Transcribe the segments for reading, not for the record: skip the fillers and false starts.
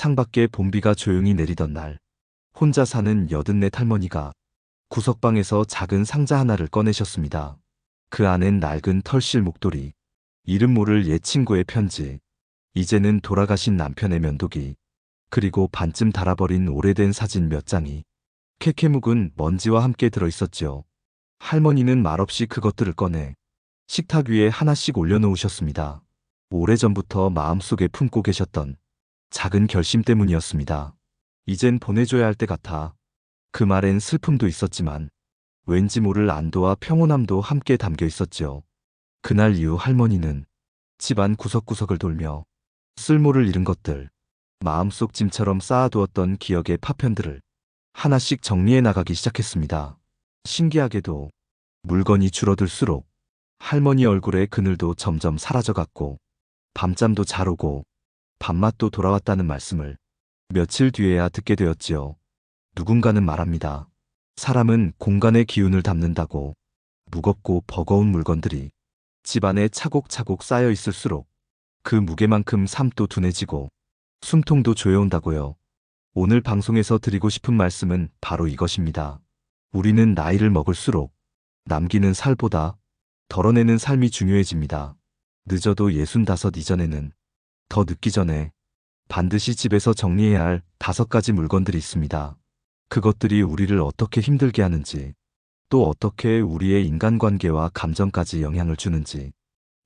창밖에 봄비가 조용히 내리던 날, 혼자 사는 84 할머니가 구석방에서 작은 상자 하나를 꺼내셨습니다. 그 안엔 낡은 털실 목도리, 이름 모를 옛 친구의 편지, 이제는 돌아가신 남편의 면도기, 그리고 반쯤 닳아버린 오래된 사진 몇 장이 캐캐 묵은 먼지와 함께 들어있었지요. 할머니는 말없이 그것들을 꺼내 식탁 위에 하나씩 올려놓으셨습니다. 오래전부터 마음속에 품고 계셨던 작은 결심 때문이었습니다. 이젠 보내줘야 할 때 같아. 그 말엔 슬픔도 있었지만 왠지 모를 안도와 평온함도 함께 담겨 있었지요. 그날 이후 할머니는 집안 구석구석을 돌며 쓸모를 잃은 것들, 마음속 짐처럼 쌓아두었던 기억의 파편들을 하나씩 정리해 나가기 시작했습니다. 신기하게도 물건이 줄어들수록 할머니 얼굴의 그늘도 점점 사라져갔고 밤잠도 잘 오고 밥맛도 돌아왔다는 말씀을 며칠 뒤에야 듣게 되었지요. 누군가는 말합니다. 사람은 공간의 기운을 담는다고. 무겁고 버거운 물건들이 집안에 차곡차곡 쌓여 있을수록 그 무게만큼 삶도 둔해지고 숨통도 조여온다고요. 오늘 방송에서 드리고 싶은 말씀은 바로 이것입니다. 우리는 나이를 먹을수록 남기는 살보다 덜어내는 삶이 중요해집니다. 늦어도 65 이전에는, 더 늦기 전에 반드시 집에서 정리해야 할 5가지 물건들이 있습니다. 그것들이 우리를 어떻게 힘들게 하는지, 또 어떻게 우리의 인간관계와 감정까지 영향을 주는지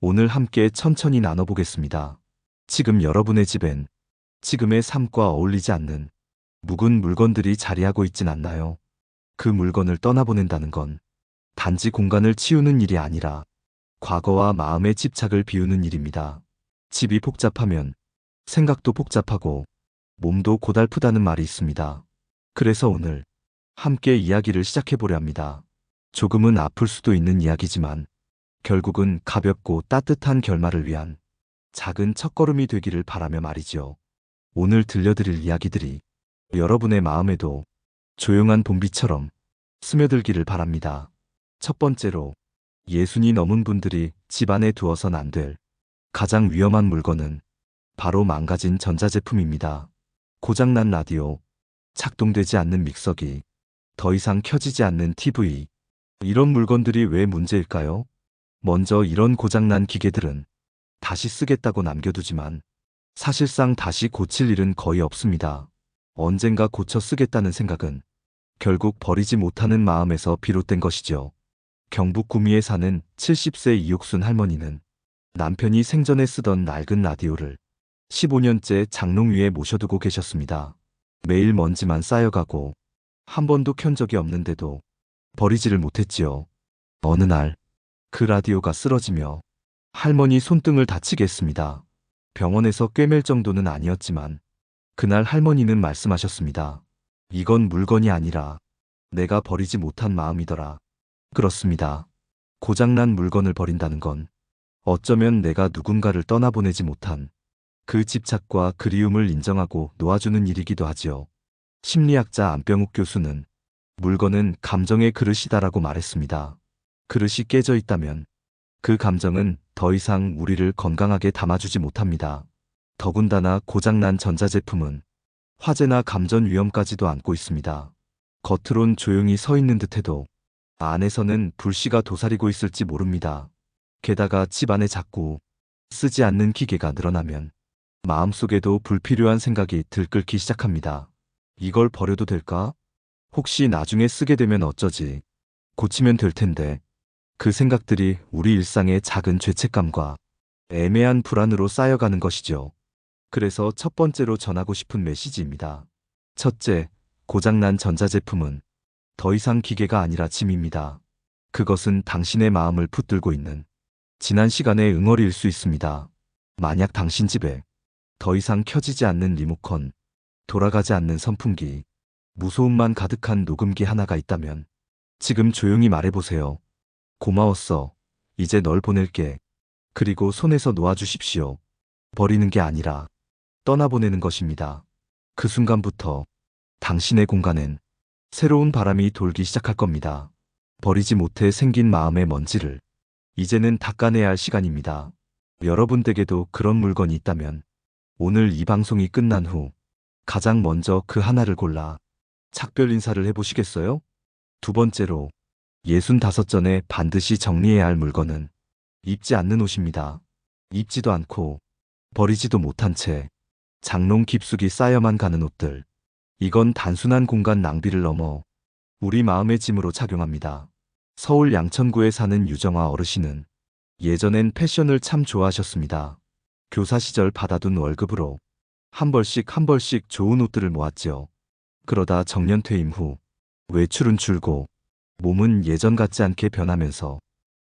오늘 함께 천천히 나눠보겠습니다. 지금 여러분의 집엔 지금의 삶과 어울리지 않는 묵은 물건들이 자리하고 있진 않나요? 그 물건을 떠나보낸다는 건 단지 공간을 치우는 일이 아니라 과거와 마음의 집착을 비우는 일입니다. 집이 복잡하면 생각도 복잡하고 몸도 고달프다는 말이 있습니다. 그래서 오늘 함께 이야기를 시작해보려 합니다. 조금은 아플 수도 있는 이야기지만 결국은 가볍고 따뜻한 결말을 위한 작은 첫걸음이 되기를 바라며 말이죠. 오늘 들려드릴 이야기들이 여러분의 마음에도 조용한 봄비처럼 스며들기를 바랍니다. 첫 번째로, 예순이 넘은 분들이 집안에 두어선 안 될 가장 위험한 물건은 바로 망가진 전자제품입니다. 고장난 라디오, 작동되지 않는 믹서기, 더 이상 켜지지 않는 TV. 이런 물건들이 왜 문제일까요? 먼저 이런 고장난 기계들은 다시 쓰겠다고 남겨두지만 사실상 다시 고칠 일은 거의 없습니다. 언젠가 고쳐 쓰겠다는 생각은 결국 버리지 못하는 마음에서 비롯된 것이죠. 경북 구미에 사는 70세 이옥순 할머니는 남편이 생전에 쓰던 낡은 라디오를 15년째 장롱 위에 모셔두고 계셨습니다. 매일 먼지만 쌓여가고 한 번도 켠 적이 없는데도 버리지를 못했지요. 어느 날 그 라디오가 쓰러지며 할머니 손등을 다치게 했습니다. 병원에서 꿰맬 정도는 아니었지만 그날 할머니는 말씀하셨습니다. 이건 물건이 아니라 내가 버리지 못한 마음이더라. 그렇습니다. 고장난 물건을 버린다는 건 어쩌면 내가 누군가를 떠나보내지 못한 그 집착과 그리움을 인정하고 놓아주는 일이기도 하지요. 심리학자 안병욱 교수는 물건은 감정의 그릇이다라고 말했습니다. 그릇이 깨져 있다면 그 감정은 더 이상 우리를 건강하게 담아주지 못합니다. 더군다나 고장난 전자제품은 화재나 감전 위험까지도 안고 있습니다. 겉으론 조용히 서 있는 듯해도 안에서는 불씨가 도사리고 있을지 모릅니다. 게다가 집안에 자꾸 쓰지 않는 기계가 늘어나면 마음속에도 불필요한 생각이 들끓기 시작합니다. 이걸 버려도 될까? 혹시 나중에 쓰게 되면 어쩌지? 고치면 될 텐데. 그 생각들이 우리 일상의 작은 죄책감과 애매한 불안으로 쌓여가는 것이죠. 그래서 첫 번째로 전하고 싶은 메시지입니다. 첫째, 고장난 전자제품은 더 이상 기계가 아니라 짐입니다. 그것은 당신의 마음을 붙들고 있는 지난 시간의 응어리일 수 있습니다. 만약 당신 집에 더 이상 켜지지 않는 리모컨, 돌아가지 않는 선풍기, 무소음만 가득한 녹음기 하나가 있다면 지금 조용히 말해보세요. 고마웠어. 이제 널 보낼게. 그리고 손에서 놓아주십시오. 버리는 게 아니라 떠나보내는 것입니다. 그 순간부터 당신의 공간엔 새로운 바람이 돌기 시작할 겁니다. 버리지 못해 생긴 마음의 먼지를 이제는 닦아내야 할 시간입니다. 여러분 댁에도 그런 물건이 있다면 오늘 이 방송이 끝난 후 가장 먼저 그 하나를 골라 작별 인사를 해보시겠어요? 두 번째로 65전에 반드시 정리해야 할 물건은 입지 않는 옷입니다. 입지도 않고 버리지도 못한 채 장롱 깊숙이 쌓여만 가는 옷들. 이건 단순한 공간 낭비를 넘어 우리 마음의 짐으로 작용합니다. 서울 양천구에 사는 유정아 어르신은 예전엔 패션을 참 좋아하셨습니다. 교사 시절 받아둔 월급으로 한 벌씩 좋은 옷들을 모았지요. 그러다 정년 퇴임 후 외출은 줄고 몸은 예전 같지 않게 변하면서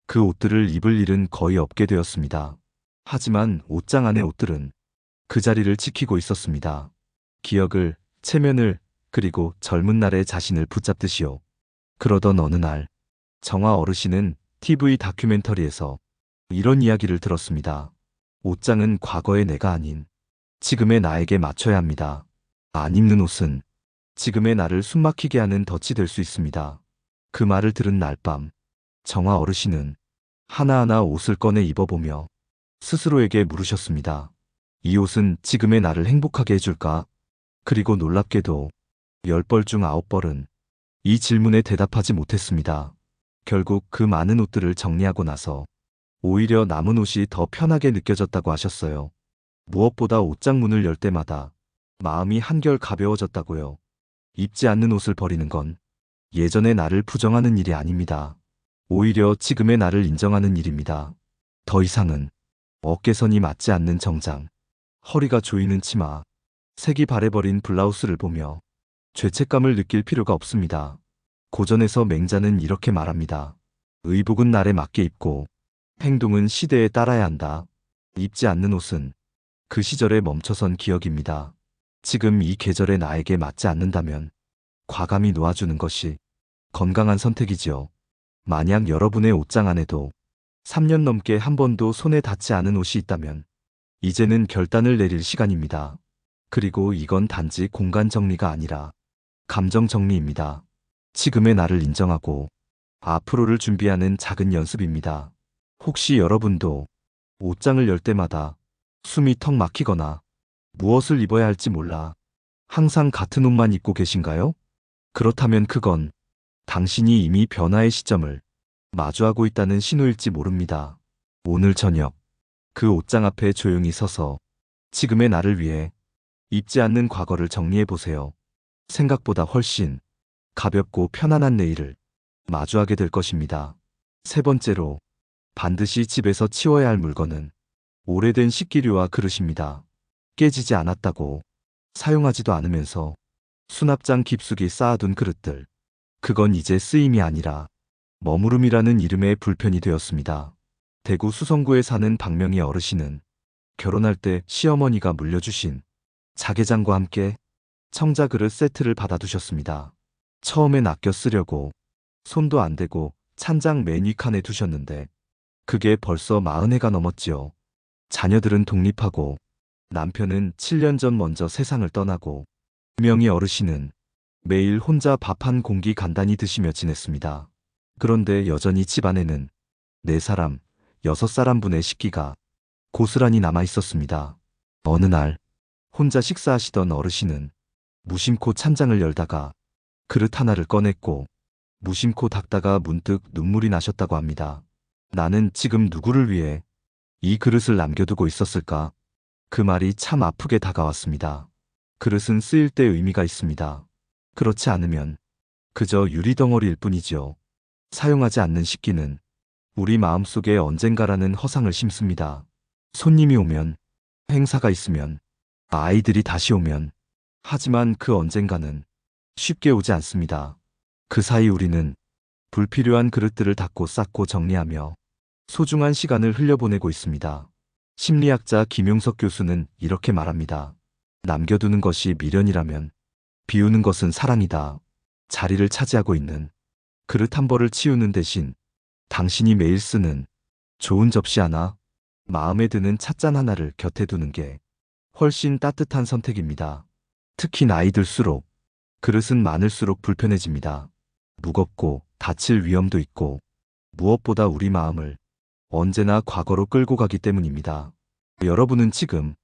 그 옷들을 입을 일은 거의 없게 되었습니다. 하지만 옷장 안의 옷들은 그 자리를 지키고 있었습니다. 기억을, 체면을, 그리고 젊은 날의 자신을 붙잡듯이요. 그러던 어느 날 정아 어르신은 TV 다큐멘터리에서 이런 이야기를 들었습니다. 옷장은 과거의 내가 아닌 지금의 나에게 맞춰야 합니다. 안 입는 옷은 지금의 나를 숨막히게 하는 덫이 될 수 있습니다. 그 말을 들은 날 밤 정아 어르신은 하나하나 옷을 꺼내 입어보며 스스로에게 물으셨습니다. 이 옷은 지금의 나를 행복하게 해줄까? 그리고 놀랍게도 10벌 중 9벌은 이 질문에 대답하지 못했습니다. 결국 그 많은 옷들을 정리하고 나서 오히려 남은 옷이 더 편하게 느껴졌다고 하셨어요. 무엇보다 옷장 문을 열 때마다 마음이 한결 가벼워졌다고요. 입지 않는 옷을 버리는 건 예전의 나를 부정하는 일이 아닙니다. 오히려 지금의 나를 인정하는 일입니다. 더 이상은 어깨선이 맞지 않는 정장, 허리가 조이는 치마, 색이 바래버린 블라우스를 보며 죄책감을 느낄 필요가 없습니다. 고전에서 맹자는 이렇게 말합니다. 의복은 날에 맞게 입고 행동은 시대에 따라야 한다. 입지 않는 옷은 그 시절에 멈춰선 기억입니다. 지금 이 계절에 나에게 맞지 않는다면 과감히 놓아주는 것이 건강한 선택이지요. 만약 여러분의 옷장 안에도 3년 넘게 한 번도 손에 닿지 않은 옷이 있다면 이제는 결단을 내릴 시간입니다. 그리고 이건 단지 공간 정리가 아니라 감정 정리입니다. 지금의 나를 인정하고 앞으로를 준비하는 작은 연습입니다. 혹시 여러분도 옷장을 열 때마다 숨이 턱 막히거나 무엇을 입어야 할지 몰라 항상 같은 옷만 입고 계신가요? 그렇다면 그건 당신이 이미 변화의 시점을 마주하고 있다는 신호일지 모릅니다. 오늘 저녁 그 옷장 앞에 조용히 서서 지금의 나를 위해 입지 않는 과거를 정리해 보세요. 생각보다 훨씬 가볍고 편안한 내일을 마주하게 될 것입니다. 세 번째로 반드시 집에서 치워야 할 물건은 오래된 식기류와 그릇입니다. 깨지지 않았다고 사용하지도 않으면서 수납장 깊숙이 쌓아둔 그릇들. 그건 이제 쓰임이 아니라 머무름이라는 이름의 불편이 되었습니다. 대구 수성구에 사는 박명희 어르신은 결혼할 때 시어머니가 물려주신 자개장과 함께 청자그릇 세트를 받아두셨습니다. 처음엔 아껴 쓰려고 손도 안 대고 찬장 맨 윗칸에 두셨는데 그게 벌써 40해가 넘었지요. 자녀들은 독립하고 남편은 7년 전 먼저 세상을 떠나고 명희 어르신은 매일 혼자 밥 한 공기 간단히 드시며 지냈습니다. 그런데 여전히 집안에는 4사람, 6사람분의 식기가 고스란히 남아 있었습니다. 어느 날 혼자 식사하시던 어르신은 무심코 찬장을 열다가 그릇 하나를 꺼냈고 무심코 닦다가 문득 눈물이 나셨다고 합니다. 나는 지금 누구를 위해 이 그릇을 남겨두고 있었을까? 그 말이 참 아프게 다가왔습니다. 그릇은 쓰일 때 의미가 있습니다. 그렇지 않으면 그저 유리덩어리일 뿐이지요. 사용하지 않는 식기는 우리 마음속에 언젠가라는 허상을 심습니다. 손님이 오면, 행사가 있으면, 아이들이 다시 오면. 하지만 그 언젠가는 쉽게 오지 않습니다. 그 사이 우리는 불필요한 그릇들을 닦고 쌓고 정리하며 소중한 시간을 흘려보내고 있습니다. 심리학자 김용석 교수는 이렇게 말합니다. 남겨두는 것이 미련이라면 비우는 것은 사랑이다. 자리를 차지하고 있는 그릇 한 벌을 치우는 대신 당신이 매일 쓰는 좋은 접시 하나, 마음에 드는 찻잔 하나를 곁에 두는 게 훨씬 따뜻한 선택입니다. 특히 나이 들수록 그릇은 많을수록 불편해집니다. 무겁고 다칠 위험도 있고 무엇보다 우리 마음을 언제나 과거로 끌고 가기 때문입니다. 여러분은 지금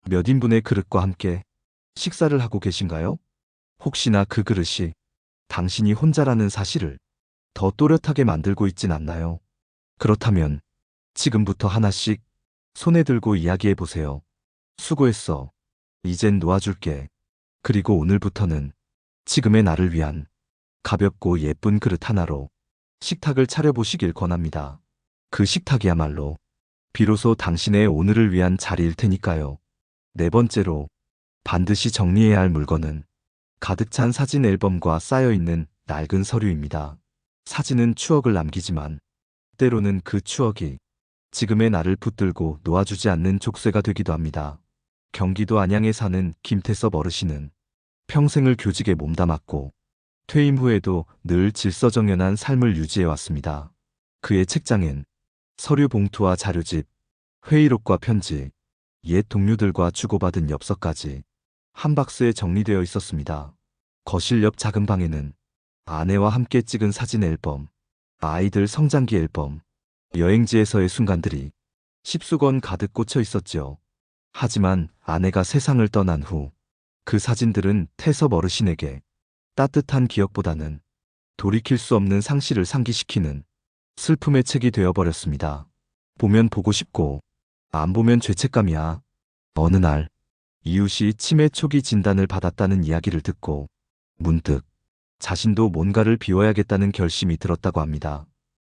몇 인분의 그릇과 함께 식사를 하고 계신가요? 혹시나 그 그릇이 당신이 혼자라는 사실을 더 또렷하게 만들고 있진 않나요? 그렇다면 지금부터 하나씩 손에 들고 이야기해 보세요. 수고했어. 이젠 놓아줄게. 그리고 오늘부터는 지금의 나를 위한 가볍고 예쁜 그릇 하나로 식탁을 차려보시길 권합니다. 그 식탁이야말로 비로소 당신의 오늘을 위한 자리일 테니까요. 네 번째로 반드시 정리해야 할 물건은 가득 찬 사진 앨범과 쌓여있는 낡은 서류입니다. 사진은 추억을 남기지만 때로는 그 추억이 지금의 나를 붙들고 놓아주지 않는 족쇄가 되기도 합니다. 경기도 안양에 사는 김태섭 어르신은 평생을 교직에 몸담았고 퇴임 후에도 늘 질서정연한 삶을 유지해왔습니다. 그의 책장엔 서류 봉투와 자료집, 회의록과 편지, 옛 동료들과 주고받은 엽서까지 한 박스에 정리되어 있었습니다. 거실 옆 작은 방에는 아내와 함께 찍은 사진 앨범, 아이들 성장기 앨범, 여행지에서의 순간들이 십수건 가득 꽂혀 있었지요. 하지만 아내가 세상을 떠난 후 그 사진들은 태섭 어르신에게 따뜻한 기억보다는 돌이킬 수 없는 상실을 상기시키는 슬픔의 책이 되어버렸습니다. 보면 보고 싶고 안 보면 죄책감이야. 어느 날 이웃이 치매 초기 진단을 받았다는 이야기를 듣고 문득 자신도 뭔가를 비워야겠다는 결심이 들었다고 합니다.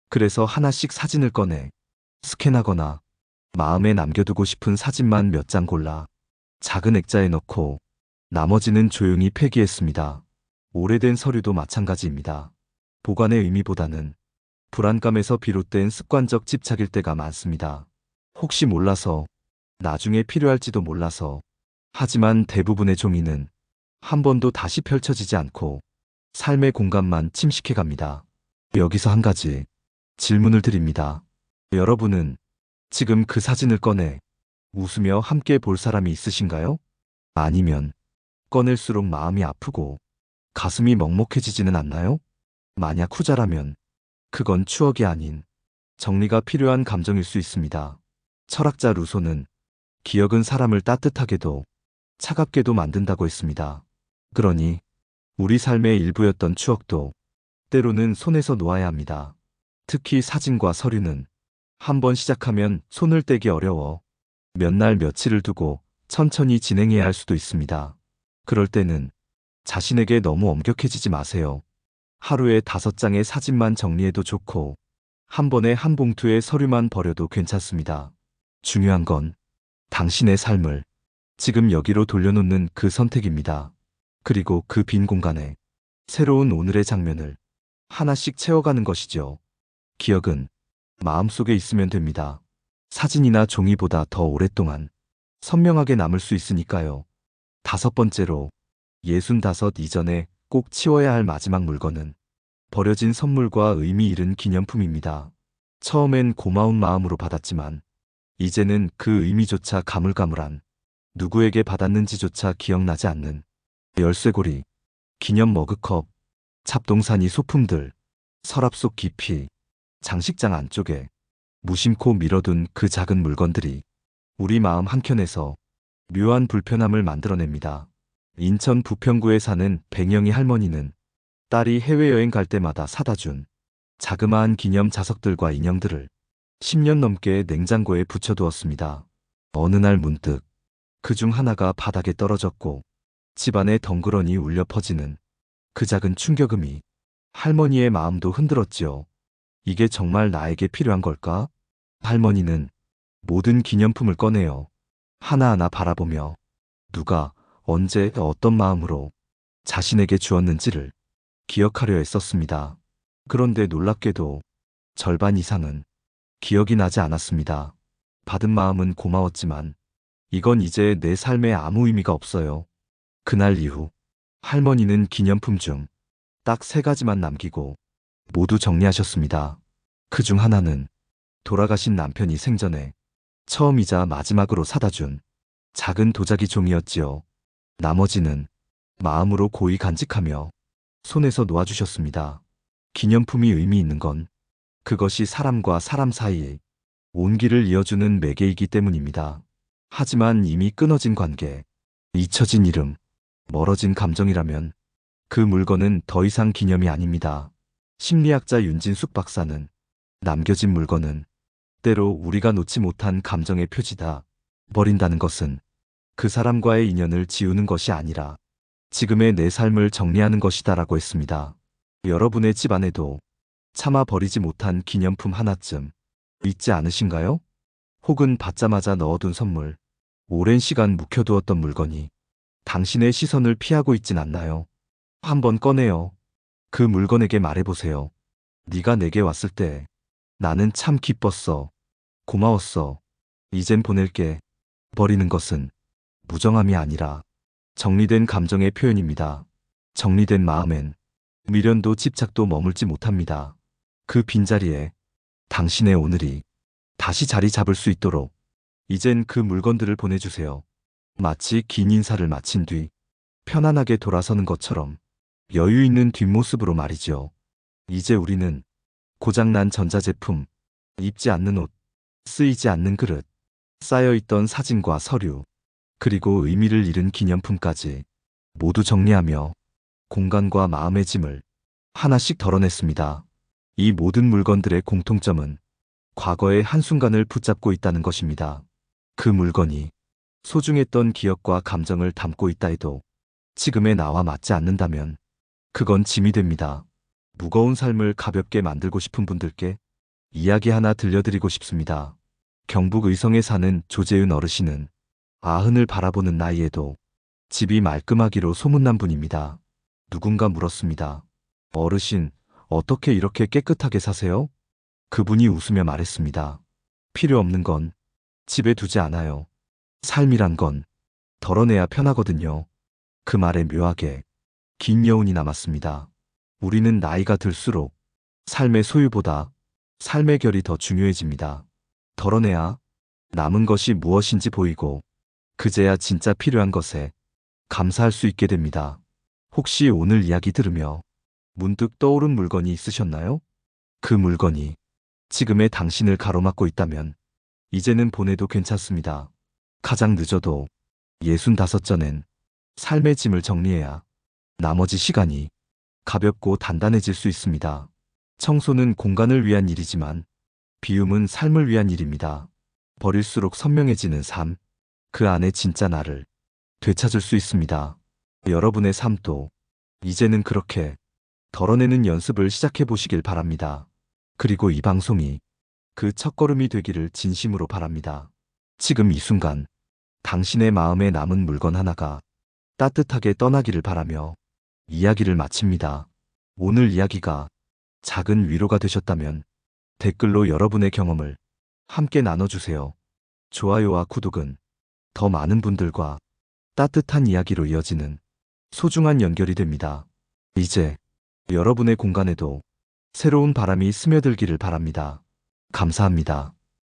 그래서 하나씩 사진을 꺼내 스캔하거나 마음에 남겨두고 싶은 사진만 몇 장 골라 작은 액자에 넣고 나머지는 조용히 폐기했습니다. 오래된 서류도 마찬가지입니다. 보관의 의미보다는 불안감에서 비롯된 습관적 집착일 때가 많습니다. 혹시 몰라서, 나중에 필요할지도 몰라서. 하지만 대부분의 종이는 한 번도 다시 펼쳐지지 않고 삶의 공간만 침식해 갑니다. 여기서 한 가지 질문을 드립니다. 여러분은 지금 그 사진을 꺼내 웃으며 함께 볼 사람이 있으신가요? 아니면 꺼낼수록 마음이 아프고 가슴이 먹먹해지지는 않나요? 만약 후자라면 그건 추억이 아닌 정리가 필요한 감정일 수 있습니다. 철학자 루소는 기억은 사람을 따뜻하게도 차갑게도 만든다고 했습니다. 그러니 우리 삶의 일부였던 추억도 때로는 손에서 놓아야 합니다. 특히 사진과 서류는 한번 시작하면 손을 떼기 어려워 몇 날 며칠을 두고 천천히 진행해야 할 수도 있습니다. 그럴 때는 자신에게 너무 엄격해지지 마세요. 하루에 5장의 사진만 정리해도 좋고 한 번에 한 봉투의 서류만 버려도 괜찮습니다. 중요한 건 당신의 삶을 지금 여기로 돌려놓는 그 선택입니다. 그리고 그 빈 공간에 새로운 오늘의 장면을 하나씩 채워가는 것이죠. 기억은 마음속에 있으면 됩니다. 사진이나 종이보다 더 오랫동안 선명하게 남을 수 있으니까요. 5번째로 65 이전에 꼭 치워야 할 마지막 물건은 버려진 선물과 의미 잃은 기념품입니다. 처음엔 고마운 마음으로 받았지만 이제는 그 의미조차 가물가물한, 누구에게 받았는지조차 기억나지 않는 열쇠고리, 기념 머그컵, 잡동사니 소품들, 서랍 속 깊이, 장식장 안쪽에 무심코 밀어둔 그 작은 물건들이 우리 마음 한켠에서 묘한 불편함을 만들어냅니다. 인천 부평구에 사는 백영희 할머니는 딸이 해외여행 갈 때마다 사다 준 자그마한 기념 자석들과 인형들을 10년 넘게 냉장고에 붙여두었습니다. 어느 날 문득 그 중 하나가 바닥에 떨어졌고 집안에 덩그러니 울려 퍼지는 그 작은 충격음이 할머니의 마음도 흔들었지요. 이게 정말 나에게 필요한 걸까? 할머니는 모든 기념품을 꺼내어 하나하나 바라보며 누가 언제 어떤 마음으로 자신에게 주었는지를 기억하려 애썼습니다. 그런데 놀랍게도 절반 이상은 기억이 나지 않았습니다. 받은 마음은 고마웠지만 이건 이제 내 삶에 아무 의미가 없어요. 그날 이후 할머니는 기념품 중 딱 3가지만 남기고 모두 정리하셨습니다. 그 중 하나는 돌아가신 남편이 생전에 처음이자 마지막으로 사다 준 작은 도자기 종이었지요. 나머지는 마음으로 고이 간직하며 손에서 놓아주셨습니다. 기념품이 의미 있는 건 그것이 사람과 사람 사이에 온기를 이어주는 매개이기 때문입니다. 하지만 이미 끊어진 관계, 잊혀진 이름, 멀어진 감정이라면 그 물건은 더 이상 기념이 아닙니다. 심리학자 윤진숙 박사는 남겨진 물건은 때로 우리가 놓지 못한 감정의 표지다. 버린다는 것은 그 사람과의 인연을 지우는 것이 아니라 지금의 내 삶을 정리하는 것이다라고 했습니다. 여러분의 집 안에도 차마 버리지 못한 기념품 하나쯤 있지 않으신가요? 혹은 받자마자 넣어둔 선물, 오랜 시간 묵혀두었던 물건이 당신의 시선을 피하고 있진 않나요? 한번 꺼내요. 그 물건에게 말해보세요. 네가 내게 왔을 때 나는 참 기뻤어. 고마웠어. 이젠 보낼게. 버리는 것은 무정함이 아니라 정리된 감정의 표현입니다. 정리된 마음엔 미련도 집착도 머물지 못합니다. 그 빈자리에 당신의 오늘이 다시 자리 잡을 수 있도록 이젠 그 물건들을 보내주세요. 마치 긴 인사를 마친 뒤 편안하게 돌아서는 것처럼 여유 있는 뒷모습으로 말이죠. 이제 우리는 고장난 전자제품, 입지 않는 옷, 쓰이지 않는 그릇, 쌓여있던 사진과 서류, 그리고 의미를 잃은 기념품까지 모두 정리하며 공간과 마음의 짐을 하나씩 덜어냈습니다. 이 모든 물건들의 공통점은 과거의 한순간을 붙잡고 있다는 것입니다. 그 물건이 소중했던 기억과 감정을 담고 있다 해도 지금의 나와 맞지 않는다면 그건 짐이 됩니다. 무거운 삶을 가볍게 만들고 싶은 분들께 이야기 하나 들려드리고 싶습니다. 경북 의성에 사는 조재윤 어르신은 아흔을 바라보는 나이에도 집이 말끔하기로 소문난 분입니다. 누군가 물었습니다. 어르신, 어떻게 이렇게 깨끗하게 사세요? 그분이 웃으며 말했습니다. 필요 없는 건 집에 두지 않아요. 삶이란 건 덜어내야 편하거든요. 그 말에 묘하게 긴 여운이 남았습니다. 우리는 나이가 들수록 삶의 소유보다 삶의 결이 더 중요해집니다. 덜어내야 남은 것이 무엇인지 보이고 그제야 진짜 필요한 것에 감사할 수 있게 됩니다. 혹시 오늘 이야기 들으며 문득 떠오른 물건이 있으셨나요? 그 물건이 지금의 당신을 가로막고 있다면 이제는 보내도 괜찮습니다. 가장 늦어도 65전엔 삶의 짐을 정리해야 나머지 시간이 가볍고 단단해질 수 있습니다. 청소는 공간을 위한 일이지만 비움은 삶을 위한 일입니다. 버릴수록 선명해지는 삶, 그 안에 진짜 나를 되찾을 수 있습니다. 여러분의 삶도 이제는 그렇게 덜어내는 연습을 시작해 보시길 바랍니다. 그리고 이 방송이 그 첫걸음이 되기를 진심으로 바랍니다. 지금 이 순간 당신의 마음에 남은 물건 하나가 따뜻하게 떠나기를 바라며 이야기를 마칩니다. 오늘 이야기가 작은 위로가 되셨다면 댓글로 여러분의 경험을 함께 나눠주세요. 좋아요와 구독은 더 많은 분들과 따뜻한 이야기로 이어지는 소중한 연결이 됩니다. 이제 여러분의 공간에도 새로운 바람이 스며들기를 바랍니다. 감사합니다.